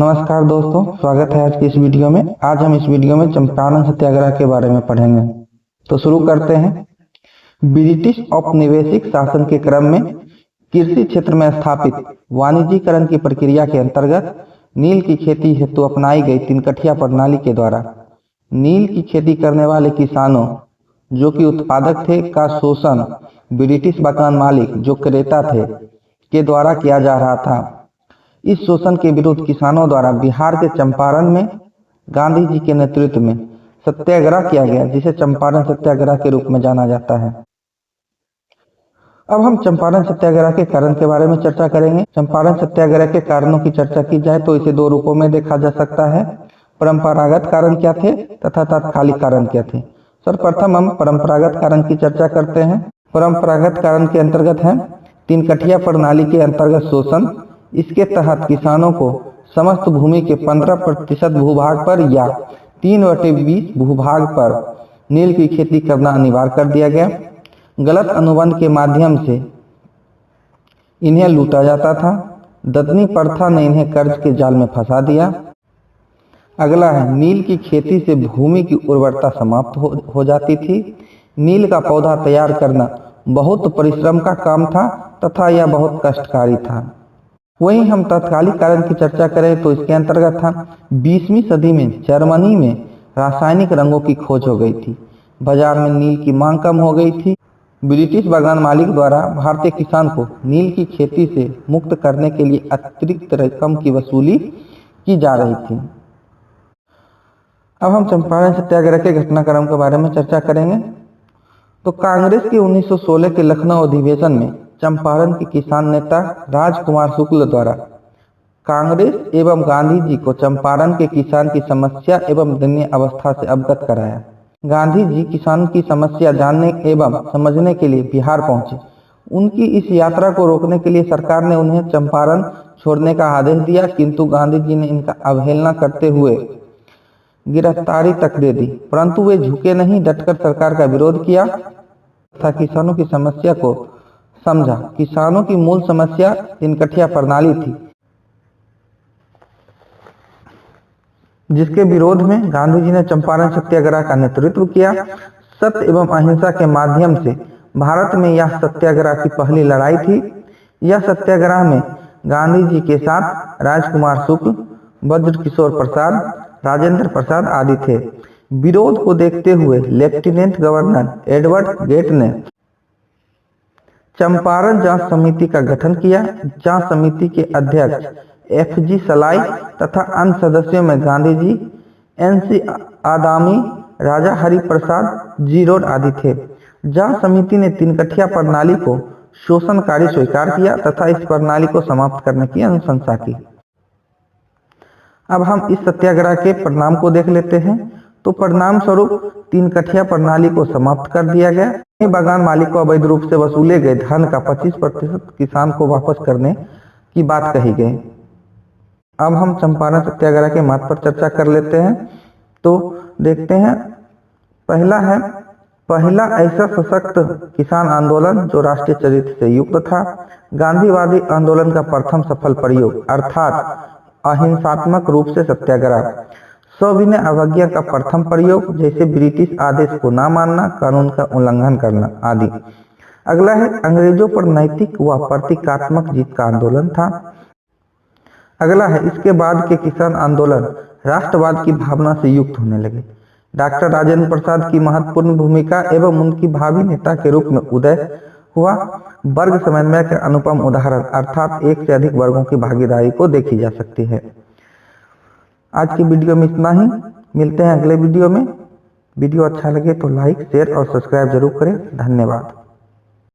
नमस्कार दोस्तों, स्वागत है आज की इस वीडियो में। आज हम इस वीडियो में चंपारण सत्याग्रह के बारे में पढ़ेंगे। तो शुरू करते हैं। ब्रिटिश औपनिवेशिक शासन के क्रम में कृषि क्षेत्र में स्थापित वाणिज्यीकरण की प्रक्रिया के अंतर्गत नील की खेती हेतु अपनाई गई तीन-कठिया प्रणाली के द्वारा नील की खेती करने वाले किसानों जो कि उत्पादक थे का शोषण ब्रिटिश मकान मालिक जो क्रेता थे के द्वारा किया जा रहा था। इस शोषण के विरुद्ध किसानों द्वारा बिहार के चंपारण में गांधी जी के नेतृत्व में सत्याग्रह किया गया, जिसे चंपारण सत्याग्रह के रूप में जाना जाता है। अब हम चंपारण सत्याग्रह के कारण के बारे में चर्चा करेंगे। चंपारण सत्याग्रह के कारणों की चर्चा की जाए तो इसे दो रूपों में देखा जा सकता है। परंपरागत कारण क्या थे तथा तात्कालिक कारण क्या थे। सर्वप्रथम हम परंपरागत कारण की चर्चा करते हैं। परंपरागत कारण के अंतर्गत है तीन-कठिया प्रणाली के अंतर्गत शोषण। इसके तहत किसानों को समस्त भूमि के 15% भूभाग पर या 3/20 भूभाग पर नील की खेती करना अनिवार्य कर दिया गया। गलत अनुबंध के माध्यम से इन्हें लूटा जाता था। ददनी प्रथा ने इन्हें कर्ज के जाल में फंसा दिया। अगला है नील की खेती से भूमि की उर्वरता समाप्त हो जाती थी। नील का पौधा तैयार करना बहुत परिश्रम का काम था तथा यह बहुत कष्टकारी था। वहीं हम तात्कालिक कारण की चर्चा करें तो इसके अंतर्गत था 20वीं सदी में जर्मनी में रासायनिक रंगों की खोज हो गई थी। बाजार में नील की मांग कम हो गई थी। ब्रिटिश बागान मालिक द्वारा भारतीय किसान को नील की खेती से मुक्त करने के लिए अतिरिक्त रकम की वसूली की जा रही थी। अब हम चंपारण सत्याग्रह के घटनाक्रम के बारे में चर्चा करेंगे। तो कांग्रेस के 1916 के लखनऊ अधिवेशन में चंपारण के किसान नेता राजकुमार शुक्ल द्वारा कांग्रेस एवं गांधी जी को चंपारण के किसान की समस्या एवं दयनीय अवस्था से अवगत कराया। गांधी जी किसान की समस्या जानने एवं समझने के लिए बिहार पहुंचे। उनकी इस यात्रा को रोकने के लिए सरकार ने उन्हें चंपारण छोड़ने का आदेश दिया, किंतु गांधी जी ने इनका अवहेलना करते हुए गिरफ्तारी तक दे दी, परंतु वे झुके नहीं, डटकर सरकार का विरोध किया तथा किसानों की समस्या को समझा। किसानों की मूल समस्या तीन-कठिया प्रणाली थी, जिसके विरोध में गांधी जी ने चंपारण सत्याग्रह का नेतृत्व किया। सत्य एवं अहिंसा के माध्यम से भारत में यह सत्याग्रह की पहली लड़ाई थी। यह सत्याग्रह में गांधी जी के साथ राजकुमार शुक्ल, ब्रजकिशोर प्रसाद, राजेंद्र प्रसाद आदि थे। विरोध को देखते हुए लेफ्टिनेंट गवर्नर एडवर्ड गेट ने चंपारण जांच समिति का गठन किया। जांच समिति के अध्यक्ष FG सलाई तथा अन्य सदस्यों में गांधी जी, NC आदामी, राजा हरि प्रसाद, G रोड आदि थे। जांच समिति ने तीन-कठिया प्रणाली को शोषणकारी स्वीकार किया तथा इस प्रणाली को समाप्त करने की अनुशंसा की। अब हम इस सत्याग्रह के परिणाम को देख लेते हैं। तो परिणाम स्वरूप तीन-कठिया प्रणाली को समाप्त कर दिया गया। बागान मालिक को अवैध रूप से वसूले गए धन का 25% किसान को वापस करने की बात कही गई। अब हम चंपारण सत्याग्रह के मार्ग पर चर्चा कर लेते हैं। तो देखते हैं, पहला ऐसा सशक्त किसान आंदोलन जो राष्ट्रीय चरित्र से युक्त था। गांधीवादी आंदोलन का प्रथम सफल प्रयोग अर्थात अहिंसात्मक रूप से सत्याग्रह। सविनय अवज्ञा का प्रथम प्रयोग, जैसे ब्रिटिश आदेश को न मानना, कानून का उल्लंघन करना आदि। अगला है अंग्रेजों पर नैतिक व प्रतीकात्मक जीत का आंदोलन था। अगला है इसके बाद के किसान आंदोलन राष्ट्रवाद की भावना से युक्त होने लगे। डॉक्टर राजेंद्र प्रसाद की महत्वपूर्ण भूमिका एवं उनकी भावी नेता के रूप में उदय हुआ। वर्ग समन्वय के अनुपम उदाहरण अर्थात एक से अधिक वर्गों की भागीदारी को देखी जा सकती है। आज की वीडियो में इतना ही। मिलते हैं अगले वीडियो में। वीडियो अच्छा लगे तो लाइक, शेयर और सब्सक्राइब जरूर करें। धन्यवाद।